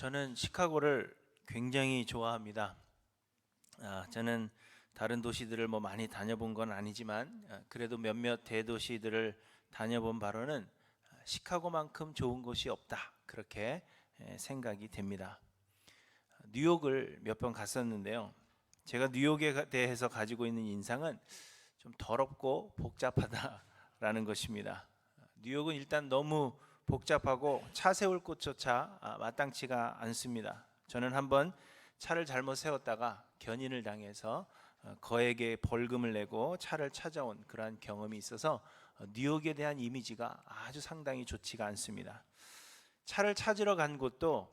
저는 시카고를 굉장히 좋아합니다. 저는 다른 도시들을 많이 다녀본 건 아니지만 그래도 몇몇 대도시들을 다녀본 바로는 시카고만큼 좋은 곳이 없다, 그렇게 생각이 됩니다. 뉴욕을 몇 번 갔었는데요. 제가 뉴욕에 대해서 가지고 있는 인상은 좀 더럽고 복잡하다라는 것입니다. 뉴욕은 일단 너무 복잡하고 차 세울 곳조차 마땅치가 않습니다. 저는 한번 차를 잘못 세웠다가 견인을 당해서 거액의 벌금을 내고 차를 찾아온 그러한 경험이 있어서 뉴욕에 대한 이미지가 아주 상당히 좋지가 않습니다. 차를 찾으러 간 곳도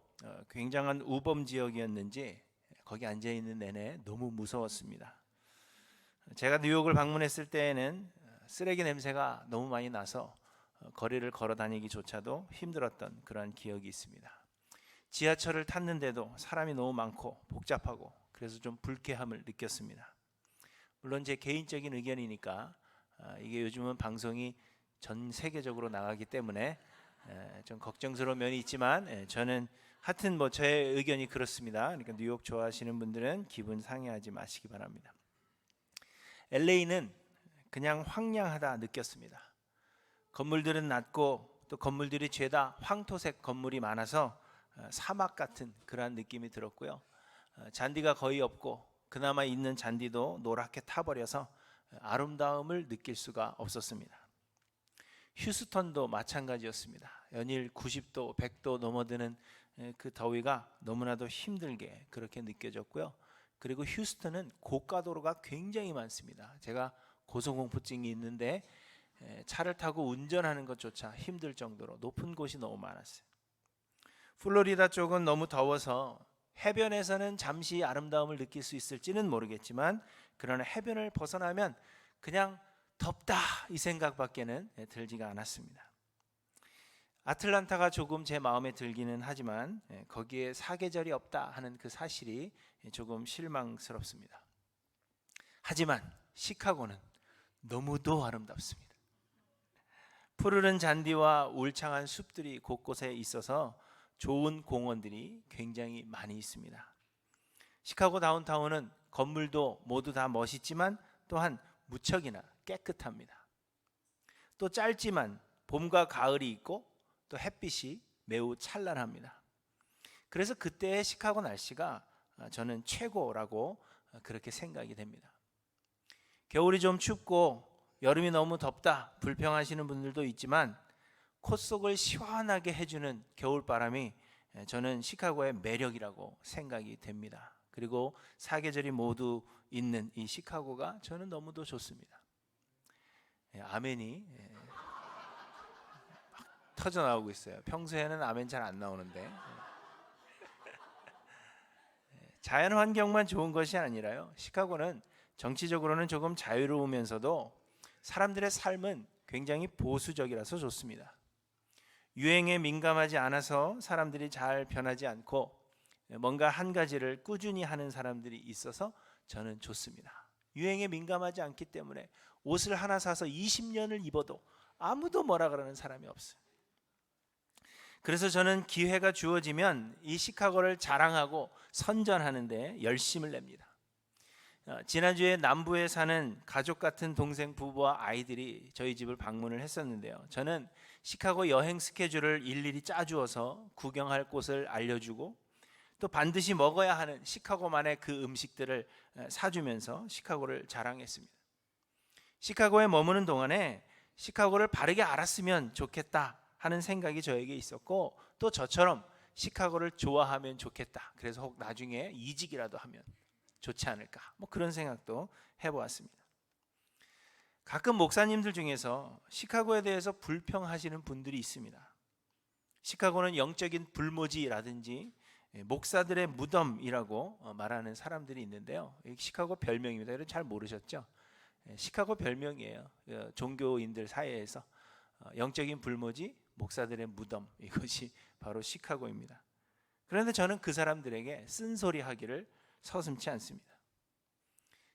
굉장한 우범 지역이었는지 거기 앉아 있는 내내 너무 무서웠습니다. 제가 뉴욕을 방문했을 때에는 쓰레기 냄새가 너무 많이 나서 거리를 걸어 다니기조차도 힘들었던 그러한 기억이 있습니다. 지하철을 탔는데도 사람이 너무 많고 복잡하고 그래서 좀 불쾌함을 느꼈습니다. 물론 제 개인적인 의견이니까 이게 요즘은 방송이 전 세계적으로 나가기 때문에 좀 걱정스러운 면이 있지만 저는 하여튼 저의 의견이 그렇습니다. 그러니까 뉴욕 좋아하시는 분들은 기분 상해하지 마시기 바랍니다. LA는 그냥 황량하다 느꼈습니다. 건물들은 낮고 또 건물들이 죄다 황토색 건물이 많아서 사막 같은 그러한 느낌이 들었고요. 잔디가 거의 없고 그나마 있는 잔디도 노랗게 타버려서 아름다움을 느낄 수가 없었습니다. 휴스턴도 마찬가지였습니다. 연일 90도, 100도 넘어드는 그 더위가 너무나도 힘들게 그렇게 느껴졌고요. 그리고 휴스턴은 고가도로가 굉장히 많습니다. 제가 고소공포증이 있는데 차를 타고 운전하는 것조차 힘들 정도로 높은 곳이 너무 많았어요. 플로리다 쪽은 너무 더워서 해변에서는 잠시 아름다움을 느낄 수 있을지는 모르겠지만 그러나 해변을 벗어나면 그냥 덥다 이 생각밖에는 들지가 않았습니다. 아틀란타가 조금 제 마음에 들기는 하지만 거기에 사계절이 없다 하는 그 사실이 조금 실망스럽습니다. 하지만 시카고는 너무도 아름답습니다. 푸르른 잔디와 울창한 숲들이 곳곳에 있어서 좋은 공원들이 굉장히 많이 있습니다. 시카고 다운타운은 건물도 모두 다 멋있지만 또한 무척이나 깨끗합니다. 또 짧지만 봄과 가을이 있고 또 햇빛이 매우 찬란합니다. 그래서 그때의 시카고 날씨가 저는 최고라고 그렇게 생각이 됩니다. 겨울이 좀 춥고 여름이 너무 덥다 불평하시는 분들도 있지만 콧속을 시원하게 해주는 겨울바람이 저는 시카고의 매력이라고 생각이 됩니다. 그리고 사계절이 모두 있는 이 시카고가 저는 너무도 좋습니다. 아멘이 막 터져나오고 있어요. 평소에는 아멘 잘 안 나오는데 자연 환경만 좋은 것이 아니라요, 시카고는 정치적으로는 조금 자유로우면서도 사람들의 삶은 굉장히 보수적이라서 좋습니다. 유행에 민감하지 않아서 사람들이 잘 변하지 않고 뭔가 한 가지를 꾸준히 하는 사람들이 있어서 저는 좋습니다. 유행에 민감하지 않기 때문에 옷을 하나 사서 20년을 입어도 아무도 뭐라 그러는 사람이 없어요. 그래서 저는 기회가 주어지면 이 시카고를 자랑하고 선전하는데 열심을 냅니다. 지난주에 남부에 사는 가족 같은 동생 부부와 아이들이 저희 집을 방문을 했었는데요. 저는 시카고 여행 스케줄을 일일이 짜주어서 구경할 곳을 알려주고 또 반드시 먹어야 하는 시카고만의 그 음식들을 사주면서 시카고를 자랑했습니다. 시카고에 머무는 동안에 시카고를 바르게 알았으면 좋겠다 하는 생각이 저에게 있었고 또 저처럼 시카고를 좋아하면 좋겠다. 그래서 혹 나중에 이직이라도 하면 좋지 않을까, 그런 생각도 해보았습니다. 가끔 목사님들 중에서 시카고에 대해서 불평하시는 분들이 있습니다. 시카고는 영적인 불모지라든지 목사들의 무덤이라고 말하는 사람들이 있는데요. 시카고 별명입니다. 여러분 잘 모르셨죠? 시카고 별명이에요. 종교인들 사이에서 영적인 불모지, 목사들의 무덤, 이것이 바로 시카고입니다. 그런데 저는 그 사람들에게 쓴소리 하기를 서슴지 않습니다.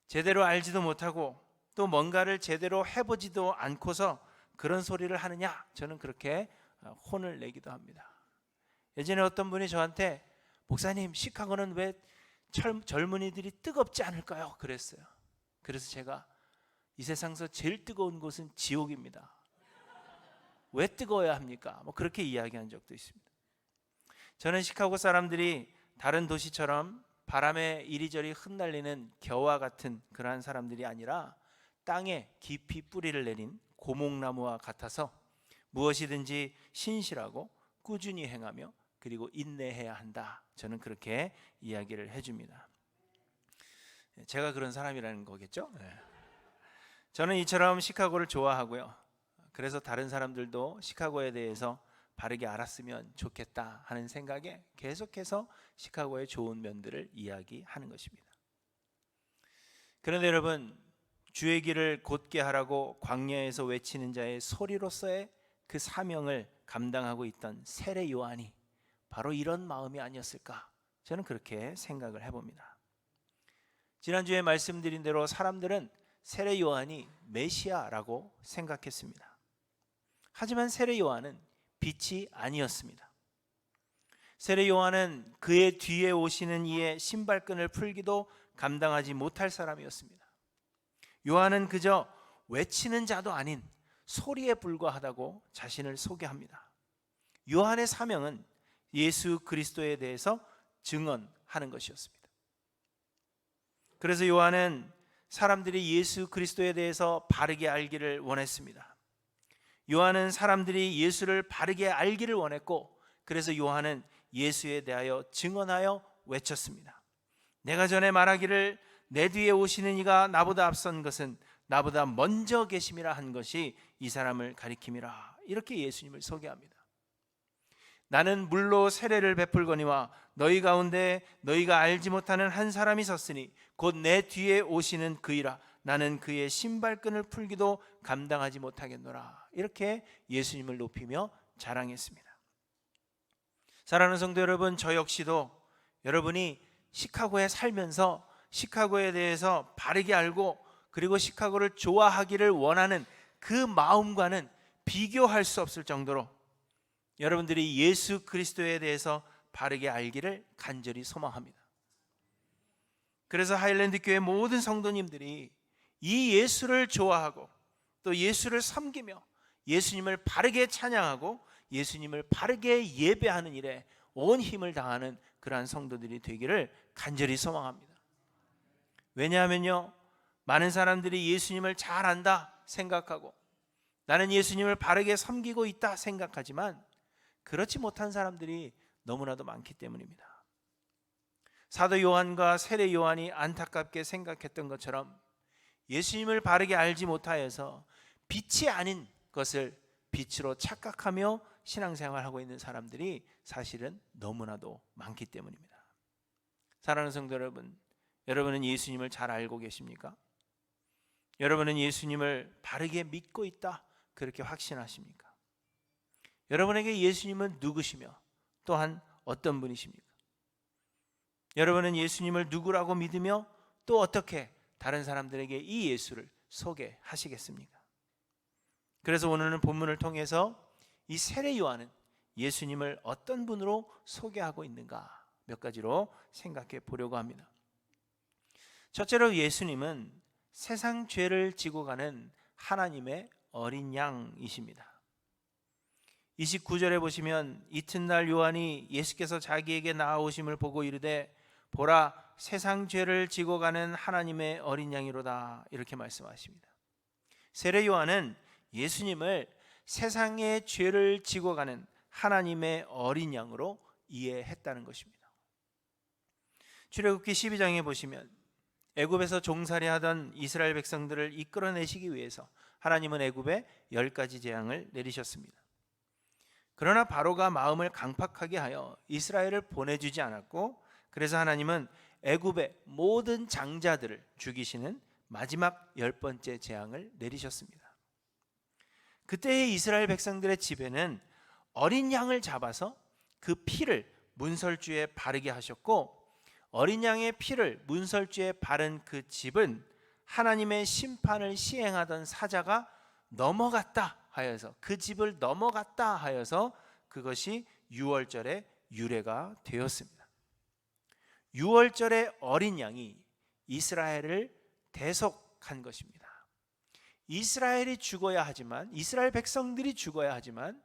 제대로 알지도 못하고 또 뭔가를 제대로 해보지도 않고서 그런 소리를 하느냐, 저는 그렇게 혼을 내기도 합니다. 예전에 어떤 분이 저한테 목사님, 시카고는 왜 젊은이들이 뜨겁지 않을까요? 그랬어요. 그래서 제가 이 세상에서 제일 뜨거운 곳은 지옥입니다. 왜 뜨거워야 합니까? 뭐 그렇게 이야기한 적도 있습니다. 저는 시카고 사람들이 다른 도시처럼 바람에 이리저리 흩날리는 겨와 같은 그러한 사람들이 아니라 땅에 깊이 뿌리를 내린 고목나무와 같아서 무엇이든지 신실하고 꾸준히 행하며 그리고 인내해야 한다. 저는 그렇게 이야기를 해줍니다. 제가 그런 사람이라는 거겠죠? 저는 이처럼 시카고를 좋아하고요. 그래서 다른 사람들도 시카고에 대해서 바르게 알았으면 좋겠다 하는 생각에 계속해서 시카고의 좋은 면들을 이야기하는 것입니다. 그런데 여러분, 주의 길을 곧게 하라고 광야에서 외치는 자의 소리로서의 그 사명을 감당하고 있던 세례 요한이 바로 이런 마음이 아니었을까? 저는 그렇게 생각을 해봅니다. 지난주에 말씀드린 대로 사람들은 세례 요한이 메시아라고 생각했습니다. 하지만 세례 요한은 빛이 아니었습니다. 세례 요한은 그의 뒤에 오시는 이의 신발끈을 풀기도 감당하지 못할 사람이었습니다. 요한은 그저 외치는 자도 아닌 소리에 불과하다고 자신을 소개합니다. 요한의 사명은 예수 그리스도에 대해서 증언하는 것이었습니다. 그래서 요한은 사람들이 예수 그리스도에 대해서 바르게 알기를 원했습니다. 요한은 사람들이 예수를 바르게 알기를 원했고, 그래서 요한은 예수에 대하여 증언하여 외쳤습니다. 내가 전에 말하기를 내 뒤에 오시는 이가 나보다 앞선 것은 나보다 먼저 계심이라 한 것이 이 사람을 가리킴이라. 이렇게 예수님을 소개합니다. 나는 물로 세례를 베풀거니와 너희 가운데 너희가 알지 못하는 한 사람이 섰으니 곧 내 뒤에 오시는 그이라. 나는 그의 신발끈을 풀기도 감당하지 못하겠노라. 이렇게 예수님을 높이며 자랑했습니다. 사랑하는 성도 여러분, 저 역시도 여러분이 시카고에 살면서 시카고에 대해서 바르게 알고 그리고 시카고를 좋아하기를 원하는 그 마음과는 비교할 수 없을 정도로 여러분들이 예수 그리스도에 대해서 바르게 알기를 간절히 소망합니다. 그래서 하일랜드 교회 모든 성도님들이 이 예수를 좋아하고 또 예수를 섬기며 예수님을 바르게 찬양하고 예수님을 바르게 예배하는 일에 온 힘을 다하는 그러한 성도들이 되기를 간절히 소망합니다. 왜냐하면요, 많은 사람들이 예수님을 잘 안다 생각하고 나는 예수님을 바르게 섬기고 있다 생각하지만 그렇지 못한 사람들이 너무나도 많기 때문입니다. 사도 요한과 세례 요한이 안타깝게 생각했던 것처럼 예수님을 바르게 알지 못하여서 빛이 아닌 것을 빛으로 착각하며 신앙생활하고 있는 사람들이 사실은 너무나도 많기 때문입니다. 사랑하는 성도 여러분, 여러분은 예수님을 잘 알고 계십니까? 여러분은 예수님을 바르게 믿고 있다 그렇게 확신하십니까? 여러분에게 예수님은 누구시며 또한 어떤 분이십니까? 여러분은 예수님을 누구라고 믿으며 또 어떻게 다른 사람들에게 이 예수를 소개하시겠습니까? 그래서 오늘은 본문을 통해서 이 세례 요한은 예수님을 어떤 분으로 소개하고 있는가 몇 가지로 생각해 보려고 합니다. 첫째로 예수님은 세상 죄를 지고 가는 하나님의 어린 양이십니다. 29절에 보시면 이튿날 요한이 예수께서 자기에게 나아오심을 보고 이르되 보라 세상 죄를 지고 가는 하나님의 어린 양이로다 이렇게 말씀하십니다. 세례 요한은 예수님을 세상의 죄를 지고 가는 하나님의 어린 양으로 이해했다는 것입니다. 출애굽기 12장에 보시면 애굽에서 종살이 하던 이스라엘 백성들을 이끌어내시기 위해서 하나님은 애굽에 10가지 재앙을 내리셨습니다. 그러나 바로가 마음을 강팍하게 하여 이스라엘을 보내주지 않았고 그래서 하나님은 애굽의 모든 장자들을 죽이시는 마지막 10번째 재앙을 내리셨습니다. 그때의 이스라엘 백성들의 집에는 어린 양을 잡아서 그 피를 문설주에 바르게 하셨고 어린 양의 피를 문설주에 바른 그 집은 하나님의 심판을 시행하던 사자가 넘어갔다 하여서 그 집을 넘어갔다 하여서 그것이 유월절의 유래가 되었습니다. 유월절의 어린 양이 이스라엘을 대속한 것입니다. 이스라엘이 죽어야 하지만, 이스라엘 백성들이 죽어야 하지만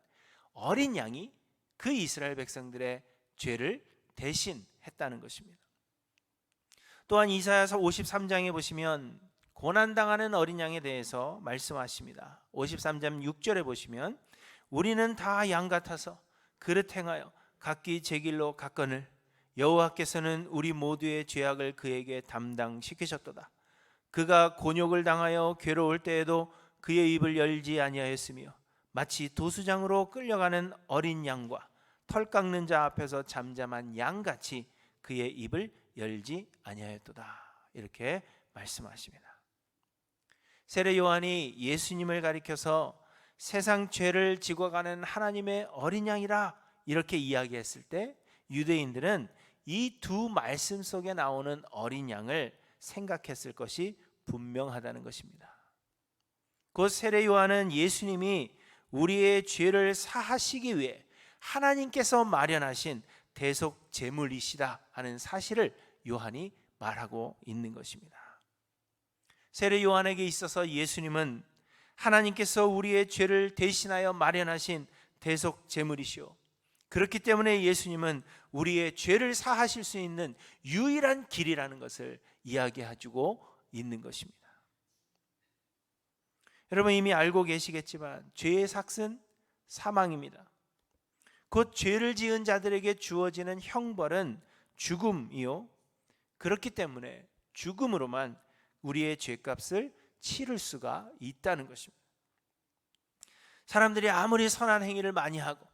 어린 양이 그 이스라엘 백성들의 죄를 대신했다는 것입니다. 또한 이사야서 53장에 보시면 고난당하는 어린 양에 대해서 말씀하십니다. 53장 6절에 보시면 우리는 다 양 같아서 그릇 행하여 각기 제 길로 갔거늘 여호와께서는 우리 모두의 죄악을 그에게 담당시키셨도다. 그가 곤욕을 당하여 괴로울 때에도 그의 입을 열지 아니하였으며 마치 도수장으로 끌려가는 어린 양과 털 깎는 자 앞에서 잠잠한 양같이 그의 입을 열지 아니하였도다. 이렇게 말씀하십니다. 세례 요한이 예수님을 가리켜서 세상 죄를 지고 가는 하나님의 어린 양이라 이렇게 이야기했을 때 유대인들은 이 두 말씀 속에 나오는 어린 양을 생각했을 것이 분명하다는 것입니다. 곧 세례 요한은 예수님이 우리의 죄를 사하시기 위해 하나님께서 마련하신 대속 제물이시다 하는 사실을 요한이 말하고 있는 것입니다. 세례 요한에게 있어서 예수님은 하나님께서 우리의 죄를 대신하여 마련하신 대속 제물이시오. 그렇기 때문에 예수님은 우리의 죄를 사하실 수 있는 유일한 길이라는 것을 이야기해주고 있는 것입니다. 여러분 이미 알고 계시겠지만 죄의 삭은 사망입니다. 곧 죄를 지은 자들에게 주어지는 형벌은 죽음이요. 그렇기 때문에 죽음으로만 우리의 죄값을 치를 수가 있다는 것입니다. 사람들이 아무리 선한 행위를 많이 하고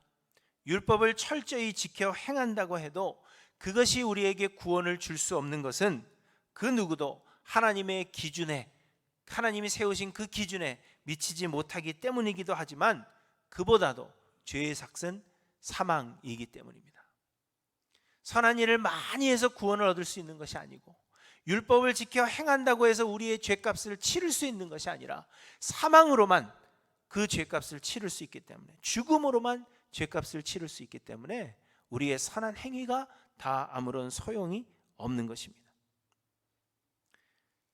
율법을 철저히 지켜 행한다고 해도 그것이 우리에게 구원을 줄 수 없는 것은 그 누구도 하나님의 기준에, 하나님이 세우신 그 기준에 미치지 못하기 때문이기도 하지만 그보다도 죄의 삭은 사망이기 때문입니다. 선한 일을 많이 해서 구원을 얻을 수 있는 것이 아니고 율법을 지켜 행한다고 해서 우리의 죄값을 치를 수 있는 것이 아니라 사망으로만 그 죄값을 치를 수 있기 때문에, 죽음으로만 죄값을 치를 수 있기 때문에 우리의 선한 행위가 다 아무런 소용이 없는 것입니다.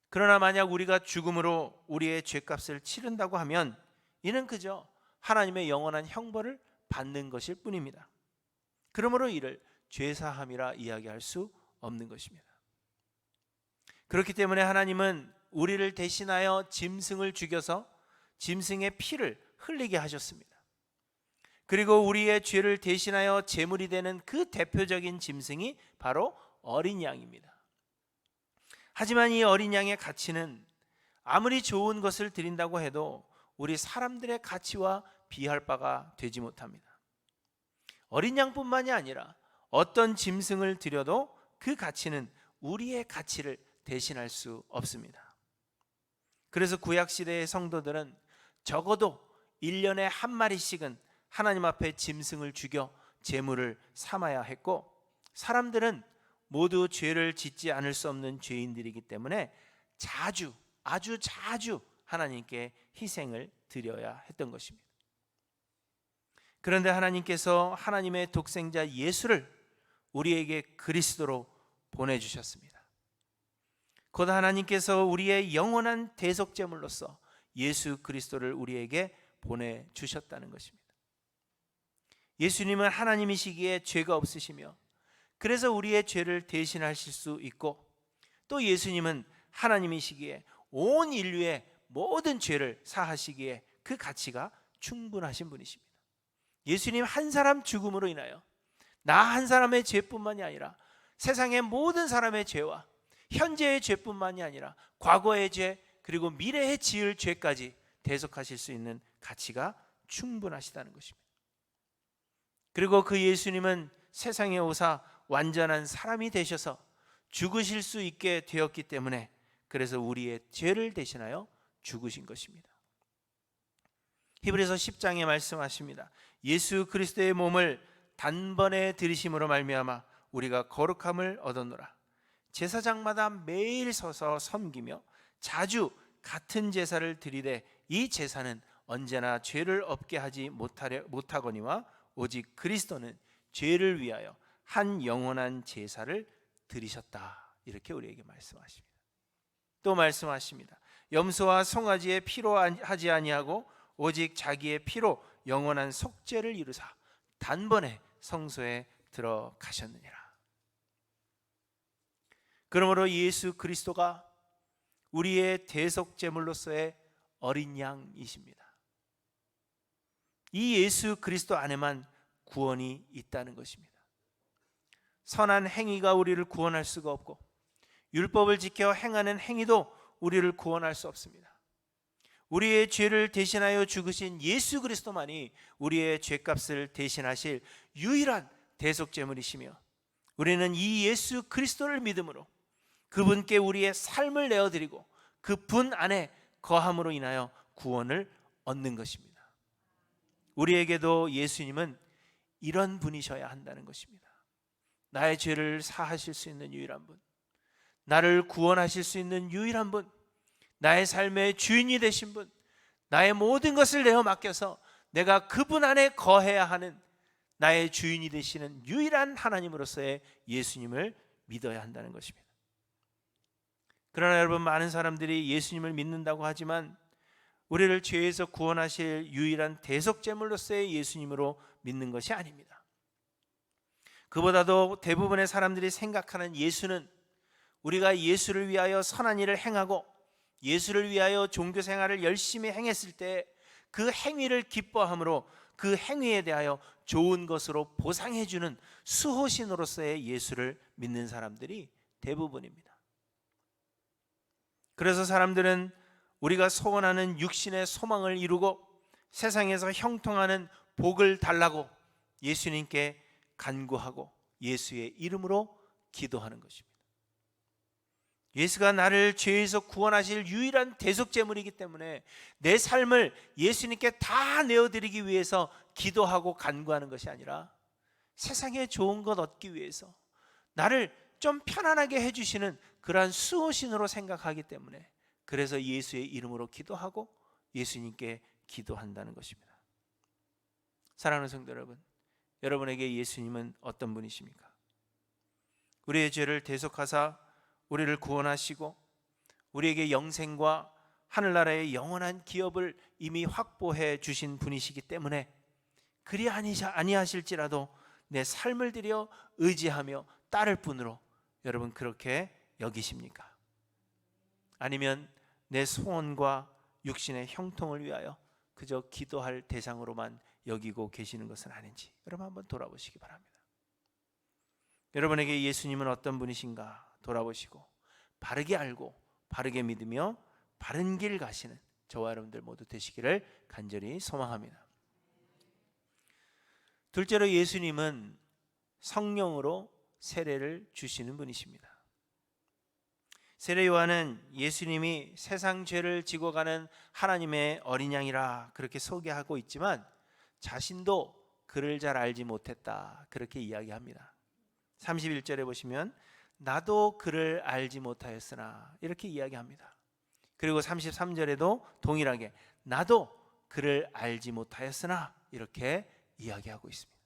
그러나 만약 우리가 죽음으로 우리의 죄값을 치른다고 하면 이는 그저 하나님의 영원한 형벌을 받는 것일 뿐입니다. 그러므로 이를 죄사함이라 이야기할 수 없는 것입니다. 그렇기 때문에 하나님은 우리를 대신하여 짐승을 죽여서 짐승의 피를 흘리게 하셨습니다. 그리고 우리의 죄를 대신하여 제물이 되는 그 대표적인 짐승이 바로 어린 양입니다. 하지만 이 어린 양의 가치는 아무리 좋은 것을 드린다고 해도 우리 사람들의 가치와 비할 바가 되지 못합니다. 어린 양뿐만이 아니라 어떤 짐승을 드려도 그 가치는 우리의 가치를 대신할 수 없습니다. 그래서 구약시대의 성도들은 적어도 1년에 한 마리씩은 하나님 앞에 짐승을 죽여 제물을 삼아야 했고, 사람들은 모두 죄를 짓지 않을 수 없는 죄인들이기 때문에 아주 자주 하나님께 희생을 드려야 했던 것입니다. 그런데 하나님께서 하나님의 독생자 예수를 우리에게 그리스도로 보내주셨습니다. 곧 하나님께서 우리의 영원한 대속제물로서 예수 그리스도를 우리에게 보내주셨다는 것입니다. 예수님은 하나님이시기에 죄가 없으시며 그래서 우리의 죄를 대신하실 수 있고, 또 예수님은 하나님이시기에 온 인류의 모든 죄를 사하시기에 그 가치가 충분하신 분이십니다. 예수님 한 사람 죽음으로 인하여 나 한 사람의 죄뿐만이 아니라 세상의 모든 사람의 죄와 현재의 죄뿐만이 아니라 과거의 죄 그리고 미래에 지을 죄까지 대속하실 수 있는 가치가 충분하시다는 것입니다. 그리고 그 예수님은 세상에 오사 완전한 사람이 되셔서 죽으실 수 있게 되었기 때문에 그래서 우리의 죄를 대신하여 죽으신 것입니다. 히브리서 10장에 말씀하십니다. 예수 그리스도의 몸을 단번에 들이심으로 말미암아 우리가 거룩함을 얻었노라. 제사장마다 매일 서서 섬기며 자주 같은 제사를 드리되 이 제사는 언제나 죄를 없게 하지 못하거니와 오직 그리스도는 죄를 위하여 한 영원한 제사를 드리셨다. 이렇게 우리에게 말씀하십니다. 또 말씀하십니다. 염소와 송아지의 피로 하지 아니하고 오직 자기의 피로 영원한 속죄를 이루사 단번에 성소에 들어가셨느니라. 그러므로 예수 그리스도가 우리의 대속제물로서의 어린 양이십니다. 이 예수 그리스도 안에만 구원이 있다는 것입니다. 선한 행위가 우리를 구원할 수가 없고 율법을 지켜 행하는 행위도 우리를 구원할 수 없습니다. 우리의 죄를 대신하여 죽으신 예수 그리스도만이 우리의 죄값을 대신하실 유일한 대속제물이시며 우리는 이 예수 그리스도를 믿음으로 그분께 우리의 삶을 내어드리고 그분 안에 거함으로 인하여 구원을 얻는 것입니다. 우리에게도 예수님은 이런 분이셔야 한다는 것입니다. 나의 죄를 사하실 수 있는 유일한 분, 나를 구원하실 수 있는 유일한 분, 나의 삶의 주인이 되신 분, 나의 모든 것을 내어 맡겨서 내가 그분 안에 거해야 하는 나의 주인이 되시는 유일한 하나님으로서의 예수님을 믿어야 한다는 것입니다. 그러나 여러분, 많은 사람들이 예수님을 믿는다고 하지만 우리를 죄에서 구원하실 유일한 대속제물로서의 예수님으로 믿는 것이 아닙니다. 그보다도 대부분의 사람들이 생각하는 예수는 우리가 예수를 위하여 선한 일을 행하고 예수를 위하여 종교 생활을 열심히 행했을 때 그 행위를 기뻐함으로 그 행위에 대하여 좋은 것으로 보상해 주는 수호신으로서의 예수를 믿는 사람들이 대부분입니다. 그래서 사람들은 우리가 소원하는 육신의 소망을 이루고 세상에서 형통하는 복을 달라고 예수님께 간구하고 예수의 이름으로 기도하는 것입니다. 예수가 나를 죄에서 구원하실 유일한 대속제물이기 때문에 내 삶을 예수님께 다 내어드리기 위해서 기도하고 간구하는 것이 아니라 세상에 좋은 것 얻기 위해서 나를 좀 편안하게 해주시는 그러한 수호신으로 생각하기 때문에 그래서 예수의 이름으로 기도하고 예수님께 기도한다는 것입니다. 사랑하는 성도 여러분, 여러분에게 예수님은 어떤 분이십니까? 우리의 죄를 대속하사 우리를 구원하시고 우리에게 영생과 하늘나라의 영원한 기업을 이미 확보해 주신 분이시기 때문에 그리 아니하실지라도 내 삶을 들여 의지하며 따를 뿐으로 여러분 그렇게 여기십니까? 아니면 내 소원과 육신의 형통을 위하여 그저 기도할 대상으로만 여기고 계시는 것은 아닌지 여러분 한번 돌아보시기 바랍니다. 여러분에게 예수님은 어떤 분이신가 돌아보시고 바르게 알고 바르게 믿으며 바른 길 가시는 저와 여러분들 모두 되시기를 간절히 소망합니다. 둘째로 예수님은 성령으로 세례를 주시는 분이십니다. 세례 요한은 예수님이 세상 죄를 지고 가는 하나님의 어린 양이라 그렇게 소개하고 있지만 자신도 그를 잘 알지 못했다 그렇게 이야기합니다. 31절에 보시면 나도 그를 알지 못하였으나 이렇게 이야기합니다. 그리고 33절에도 동일하게 나도 그를 알지 못하였으나 이렇게 이야기하고 있습니다.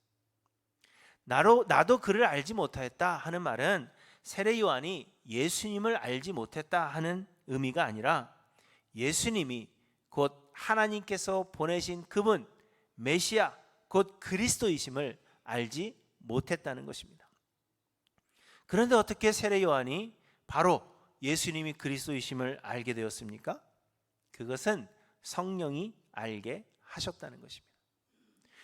나도 그를 알지 못하였다 하는 말은 세례 요한이 예수님을 알지 못했다 하는 의미가 아니라 예수님이 곧 하나님께서 보내신 그분 메시아 곧 그리스도이심을 알지 못했다는 것입니다. 그런데 어떻게 세례 요한이 바로 예수님이 그리스도이심을 알게 되었습니까? 그것은 성령이 알게 하셨다는 것입니다.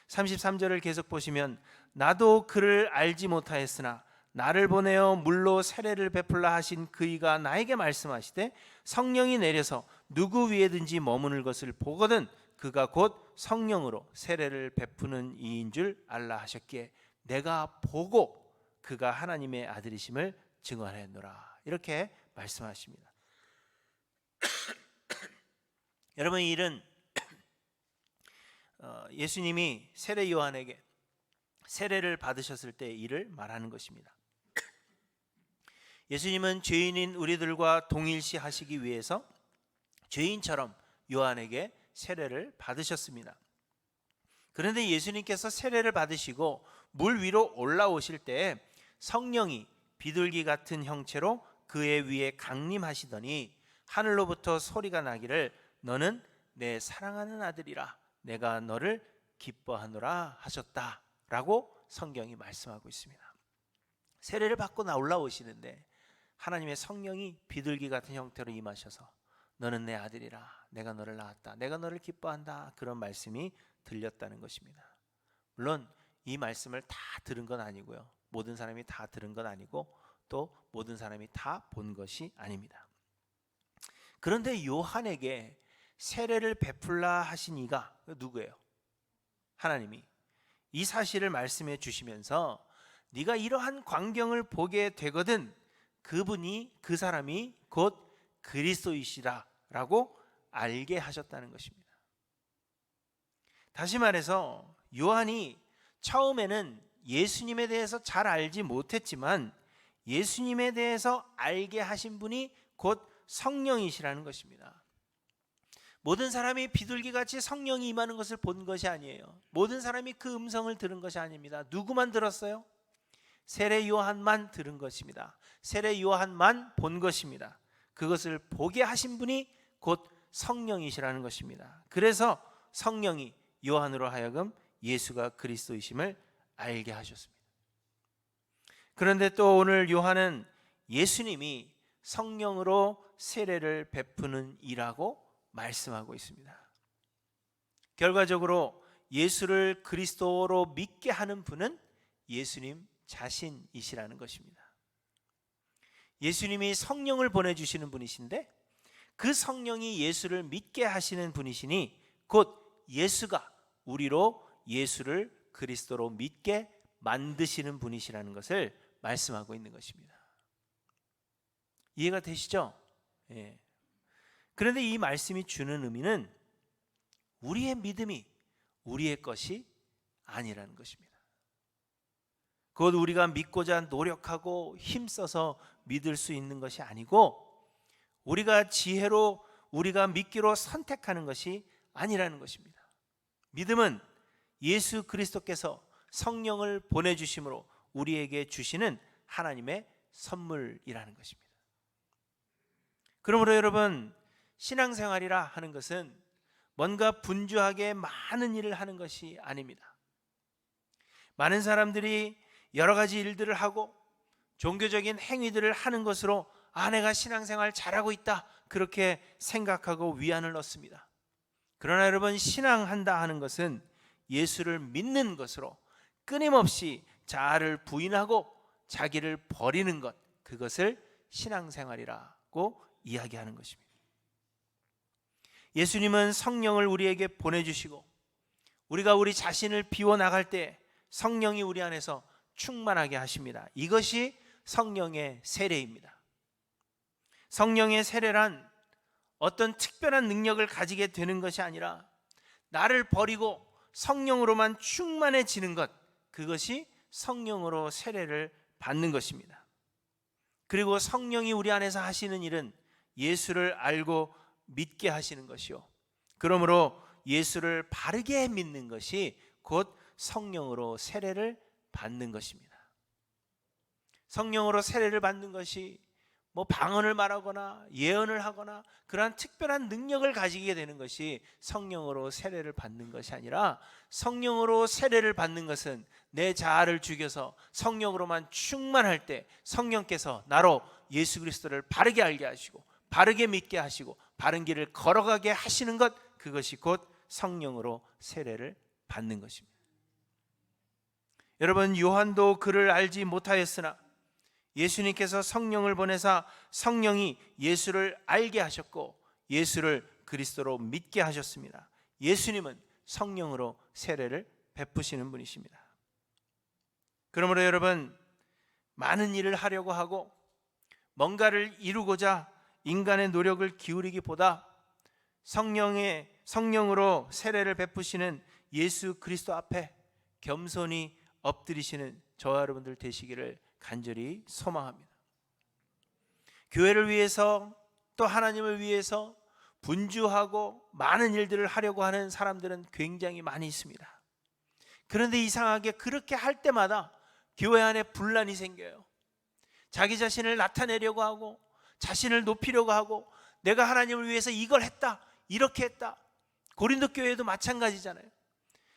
33절을 계속 보시면 나도 그를 알지 못하였으나 나를 보내어 물로 세례를 베풀라 하신 그이가 나에게 말씀하시되 성령이 내려서 누구 위에든지 머무는 것을 보거든 그가 곧 성령으로 세례를 베푸는 이인 줄 알라 하셨기에 내가 보고 그가 하나님의 아들이심을 증언하였노라 이렇게 말씀하십니다. 여러분, 이 일은 예수님이 세례 요한에게 세례를 받으셨을 때 일을 말하는 것입니다. 예수님은 죄인인 우리들과 동일시 하시기 위해서 죄인처럼 요한에게 세례를 받으셨습니다. 그런데 예수님께서 세례를 받으시고 물 위로 올라오실 때 성령이 비둘기 같은 형체로 그의 위에 강림하시더니 하늘로부터 소리가 나기를 너는 내 사랑하는 아들이라 내가 너를 기뻐하노라 하셨다라고 성경이 말씀하고 있습니다. 세례를 받고 올라오시는데 하나님의 성령이 비둘기 같은 형태로 임하셔서 너는 내 아들이라 내가 너를 낳았다 내가 너를 기뻐한다 그런 말씀이 들렸다는 것입니다. 물론 이 말씀을 다 들은 건 아니고요, 모든 사람이 다 들은 건 아니고 또 모든 사람이 다 본 것이 아닙니다. 그런데 요한에게 세례를 베풀라 하신 이가 누구예요? 하나님이 이 사실을 말씀해 주시면서 네가 이러한 광경을 보게 되거든 그분이 그 사람이 곧 그리스도이시라라고 알게 하셨다는 것입니다. 다시 말해서 요한이 처음에는 예수님에 대해서 잘 알지 못했지만 예수님에 대해서 알게 하신 분이 곧 성령이시라는 것입니다. 모든 사람이 비둘기같이 성령이 임하는 것을 본 것이 아니에요. 모든 사람이 그 음성을 들은 것이 아닙니다. 누구만 들었어요? 세례 요한만 들은 것입니다. 세례 요한만 본 것입니다. 그것을 보게 하신 분이 곧 성령이시라는 것입니다. 그래서 성령이 요한으로 하여금 예수가 그리스도이심을 알게 하셨습니다. 그런데 또 오늘 요한은 예수님이 성령으로 세례를 베푸는 이라고 말씀하고 있습니다. 결과적으로 예수를 그리스도로 믿게 하는 분은 예수님 자신이시라는 것입니다. 예수님이 성령을 보내주시는 분이신데 그 성령이 예수를 믿게 하시는 분이시니 곧 예수가 우리로 예수를 그리스도로 믿게 만드시는 분이시라는 것을 말씀하고 있는 것입니다. 이해가 되시죠? 예. 그런데 이 말씀이 주는 의미는 우리의 믿음이 우리의 것이 아니라는 것입니다. 곧 우리가 믿고자 노력하고 힘써서 믿을 수 있는 것이 아니고 우리가 지혜로 우리가 믿기로 선택하는 것이 아니라는 것입니다. 믿음은 예수 그리스도께서 성령을 보내주심으로 우리에게 주시는 하나님의 선물이라는 것입니다. 그러므로 여러분, 신앙생활이라 하는 것은 뭔가 분주하게 많은 일을 하는 것이 아닙니다. 많은 사람들이 여러 가지 일들을 하고 종교적인 행위들을 하는 것으로 내가 신앙생활 잘하고 있다 그렇게 생각하고 위안을 얻습니다. 그러나 여러분, 신앙한다 하는 것은 예수를 믿는 것으로 끊임없이 자아를 부인하고 자기를 버리는 것, 그것을 신앙생활이라고 이야기하는 것입니다. 예수님은 성령을 우리에게 보내주시고 우리가 우리 자신을 비워나갈 때 성령이 우리 안에서 충만하게 하십니다. 이것이 성령의 세례입니다. 성령의 세례란 어떤 특별한 능력을 가지게 되는 것이 아니라 나를 버리고 성령으로만 충만해지는 것, 그것이 성령으로 세례를 받는 것입니다. 그리고 성령이 우리 안에서 하시는 일은 예수를 알고 믿게 하시는 것이요, 그러므로 예수를 바르게 믿는 것이 곧 성령으로 세례를 받는 것입니다. 성령으로 세례를 받는 것이 방언을 말하거나 예언을 하거나 그러한 특별한 능력을 가지게 되는 것이 성령으로 세례를 받는 것이 아니라, 성령으로 세례를 받는 것은 내 자아를 죽여서 성령으로만 충만할 때 성령께서 나로 예수 그리스도를 바르게 알게 하시고 바르게 믿게 하시고 바른 길을 걸어가게 하시는 것, 그것이 곧 성령으로 세례를 받는 것입니다. 여러분, 요한도 그를 알지 못하였으나 예수님께서 성령을 보내사 성령이 예수를 알게 하셨고 예수를 그리스도로 믿게 하셨습니다. 예수님은 성령으로 세례를 베푸시는 분이십니다. 그러므로 여러분, 많은 일을 하려고 하고 뭔가를 이루고자 인간의 노력을 기울이기보다 성령으로 세례를 베푸시는 예수 그리스도 앞에 겸손히 엎드리시는 저와 여러분들 되시기를 간절히 소망합니다. 교회를 위해서 또 하나님을 위해서 분주하고 많은 일들을 하려고 하는 사람들은 굉장히 많이 있습니다. 그런데 이상하게 그렇게 할 때마다 교회 안에 분란이 생겨요. 자기 자신을 나타내려고 하고 자신을 높이려고 하고 내가 하나님을 위해서 이걸 했다, 이렇게 했다. 고린도 교회도 마찬가지잖아요.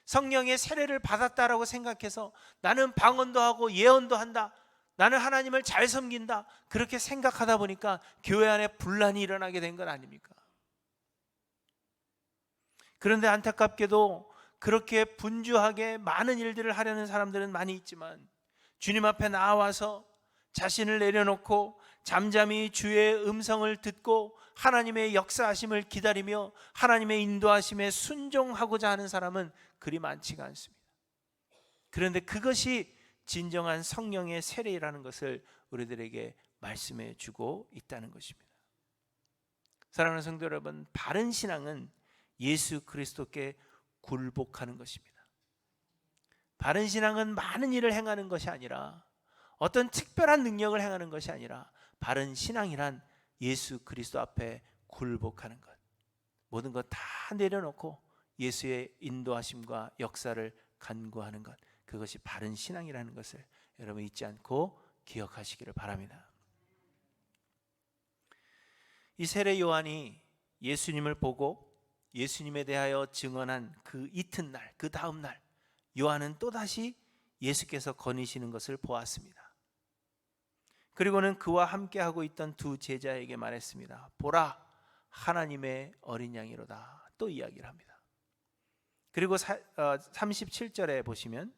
성령의 세례를 받았다라고 생각해서 나는 방언도 하고 예언도 한다, 나는 하나님을 잘 섬긴다, 그렇게 생각하다 보니까 교회 안에 분란이 일어나게 된 건 아닙니까? 그런데 안타깝게도 그렇게 분주하게 많은 일들을 하려는 사람들은 많이 있지만 주님 앞에 나와서 자신을 내려놓고 잠잠히 주의 음성을 듣고 하나님의 역사하심을 기다리며 하나님의 인도하심에 순종하고자 하는 사람은 그리 많지가 않습니다. 그런데 그것이 진정한 성령의 세례라는 것을 우리들에게 말씀해 주고 있다는 것입니다. 사랑하는 성도 여러분, 바른 신앙은 예수 그리스도께 굴복하는 것입니다. 바른 신앙은 많은 일을 행하는 것이 아니라, 어떤 특별한 능력을 행하는 것이 아니라, 바른 신앙이란 예수 그리스도 앞에 굴복하는 것, 모든 것 다 내려놓고 예수의 인도하심과 역사를 간구하는 것, 그것이 바른 신앙이라는 것을 여러분 잊지 않고 기억하시기를 바랍니다. 이 세례 요한이 예수님을 보고 예수님에 대하여 증언한 그 이튿날, 그 다음 날 요한은 또다시 예수께서 거니시는 것을 보았습니다. 그리고는 그와 함께하고 있던 두 제자에게 말했습니다. 보라, 하나님의 어린 양이로다. 또 이야기를 합니다. 그리고 37절에 보시면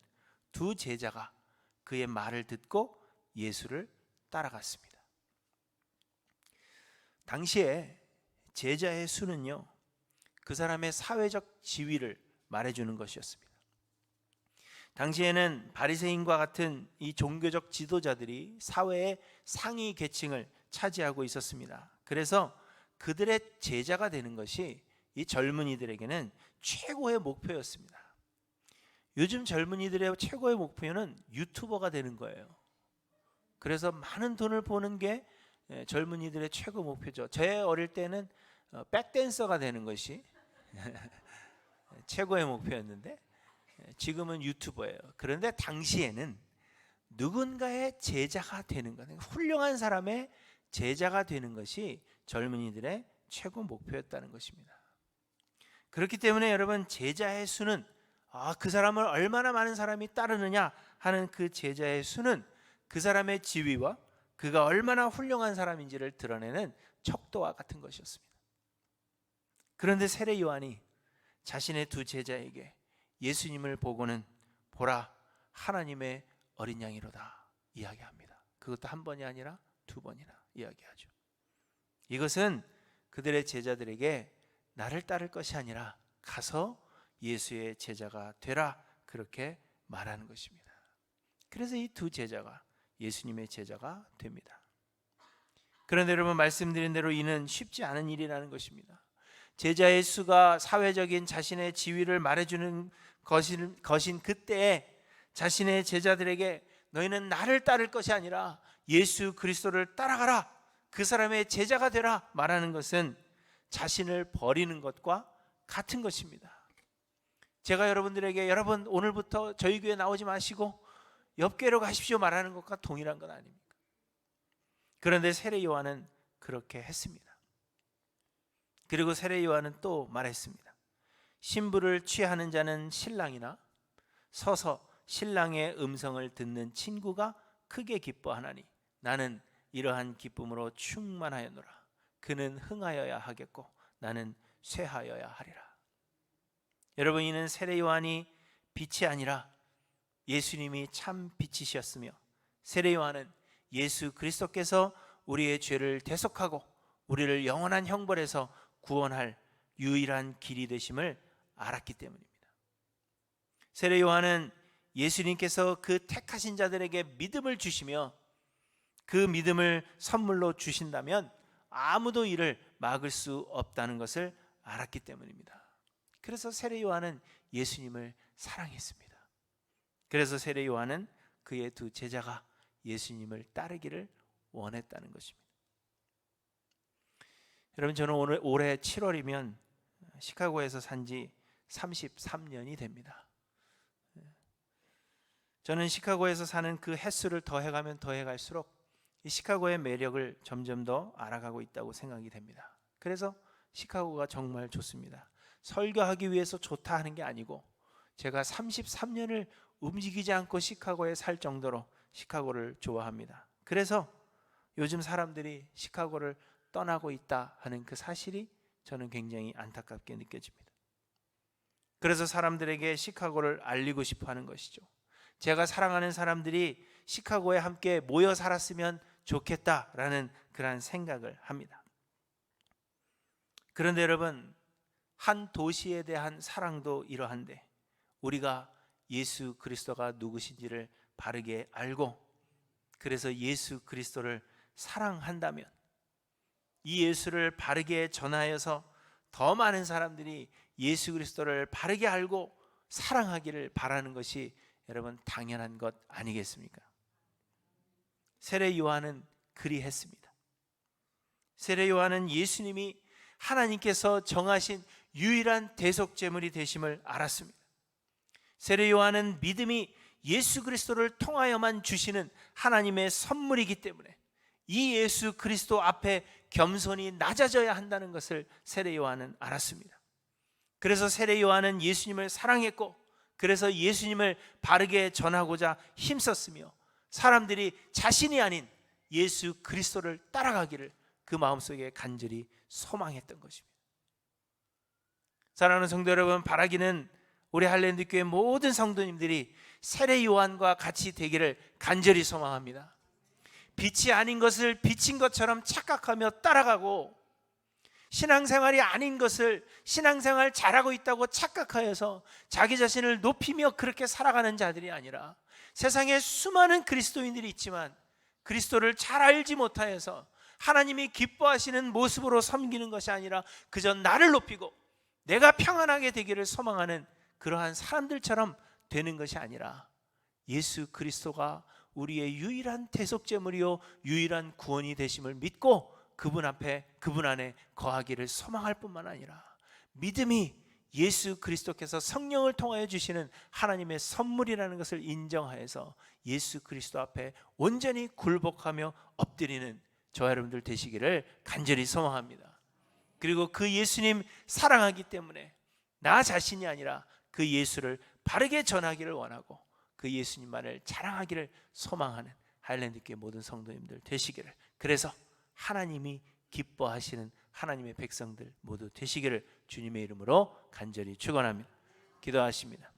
두 제자가 그의 말을 듣고 예수를 따라갔습니다. 당시에 제자의 수는요, 그 사람의 사회적 지위를 말해주는 것이었습니다. 당시에는 바리새인과 같은 이 종교적 지도자들이 사회의 상위 계층을 차지하고 있었습니다. 그래서 그들의 제자가 되는 것이 이 젊은이들에게는 최고의 목표였습니다. 요즘 젊은이들의 최고의 목표는 유튜버가 되는 거예요. 그래서 많은 돈을 버는 게 젊은이들의 최고 목표죠. 제 어릴 때는 백댄서가 되는 것이 최고의 목표였는데 지금은 유튜버예요. 그런데 당시에는 누군가의 제자가 되는 것, 훌륭한 사람의 제자가 되는 것이 젊은이들의 최고 목표였다는 것입니다. 그렇기 때문에 여러분, 제자의 수는 그 사람을 얼마나 많은 사람이 따르느냐 하는 그 제자의 수는 그 사람의 지위와 그가 얼마나 훌륭한 사람인지를 드러내는 척도와 같은 것이었습니다. 그런데 세례 요한이 자신의 두 제자에게 예수님을 보고는 보라, 하나님의 어린 양이로다 이야기합니다. 그것도 한 번이 아니라 두 번이나 이야기하죠. 이것은 그들의 제자들에게 나를 따를 것이 아니라 가서 예수의 제자가 되라, 그렇게 말하는 것입니다. 그래서 이 두 제자가 예수님의 제자가 됩니다. 그런데 여러분, 말씀드린 대로 이는 쉽지 않은 일이라는 것입니다. 제자의 수가 사회적인 자신의 지위를 말해주는 것인 그때에 자신의 제자들에게 너희는 나를 따를 것이 아니라 예수 그리스도를 따라가라, 그 사람의 제자가 되라 말하는 것은 자신을 버리는 것과 같은 것입니다. 제가 여러분들에게 여러분 오늘부터 저희 교회 나오지 마시고 옆 교회로 가십시오 말하는 것과 동일한 건 아닙니까? 그런데 세례 요한은 그렇게 했습니다. 그리고 세례 요한은 또 말했습니다. 신부를 취하는 자는 신랑이나 서서 신랑의 음성을 듣는 친구가 크게 기뻐하나니 나는 이러한 기쁨으로 충만하였노라. 그는 흥하여야 하겠고 나는 쇠하여야 하리라. 여러분, 이는 세례 요한이 빛이 아니라 예수님이 참 빛이셨으며 세례 요한은 예수 그리스도께서 우리의 죄를 대속하고 우리를 영원한 형벌에서 구원할 유일한 길이 되심을 알았기 때문입니다. 세례 요한은 예수님께서 그 택하신 자들에게 믿음을 주시며 그 믿음을 선물로 주신다면 아무도 이를 막을 수 없다는 것을 알았기 때문입니다. 그래서 세례 요한은 예수님을 사랑했습니다. 그래서 세례 요한은 그의 두 제자가 예수님을 따르기를 원했다는 것입니다. 여러분, 저는 올해 7월이면 시카고에서 산 지 33년이 됩니다. 저는 시카고에서 사는 그 횟수를 더해가면 더해갈수록 이 시카고의 매력을 점점 더 알아가고 있다고 생각이 됩니다. 그래서 시카고가 정말 좋습니다. 설교하기 위해서 좋다 하는 게 아니고 제가 33년을 움직이지 않고 시카고에 살 정도로 시카고를 좋아합니다. 그래서 요즘 사람들이 시카고를 떠나고 있다 하는 그 사실이 저는 굉장히 안타깝게 느껴집니다. 그래서 사람들에게 시카고를 알리고 싶어 하는 것이죠. 제가 사랑하는 사람들이 시카고에 함께 모여 살았으면 좋겠다라는 그러한 생각을 합니다. 그런데 여러분, 한 도시에 대한 사랑도 이러한데 우리가 예수 그리스도가 누구신지를 바르게 알고 그래서 예수 그리스도를 사랑한다면 이 예수를 바르게 전하여서 더 많은 사람들이 예수 그리스도를 바르게 알고 사랑하기를 바라는 것이 여러분 당연한 것 아니겠습니까? 세례 요한은 그리했습니다. 세례 요한은 예수님이 하나님께서 정하신 유일한 대속제물이 되심을 알았습니다. 세례 요한은 믿음이 예수 그리스도를 통하여만 주시는 하나님의 선물이기 때문에 이 예수 그리스도 앞에 겸손히 낮아져야 한다는 것을 세례 요한은 알았습니다. 그래서 세례 요한은 예수님을 사랑했고 그래서 예수님을 바르게 전하고자 힘썼으며 사람들이 자신이 아닌 예수 그리스도를 따라가기를 그 마음속에 간절히 소망했던 것입니다. 사랑하는 성도 여러분, 바라기는 우리 할랜드 교회 모든 성도님들이 세례 요한과 같이 되기를 간절히 소망합니다. 빛이 아닌 것을 빛인 것처럼 착각하며 따라가고 신앙생활이 아닌 것을 신앙생활 잘하고 있다고 착각하여서 자기 자신을 높이며 그렇게 살아가는 자들이 아니라 세상에 수많은 그리스도인들이 있지만 그리스도를 잘 알지 못하여서 하나님이 기뻐하시는 모습으로 섬기는 것이 아니라 그저 나를 높이고 내가 평안하게 되기를 소망하는 그러한 사람들처럼 되는 것이 아니라 예수 그리스도가 우리의 유일한 대속제물이요 유일한 구원이 되심을 믿고 그분 앞에 그분 안에 거하기를 소망할 뿐만 아니라 믿음이 예수 그리스도께서 성령을 통하여 주시는 하나님의 선물이라는 것을 인정하여서 예수 그리스도 앞에 온전히 굴복하며 엎드리는 저와 여러분들 되시기를 간절히 소망합니다. 그리고 그 예수님 사랑하기 때문에 나 자신이 아니라 그 예수를 바르게 전하기를 원하고 그 예수님만을 자랑하기를 소망하는 하일랜드교회 모든 성도님들 되시기를, 그래서 하나님이 기뻐하시는 하나님의 백성들 모두 되시기를 주님의 이름으로 간절히 축원합니다. 기도하십니다.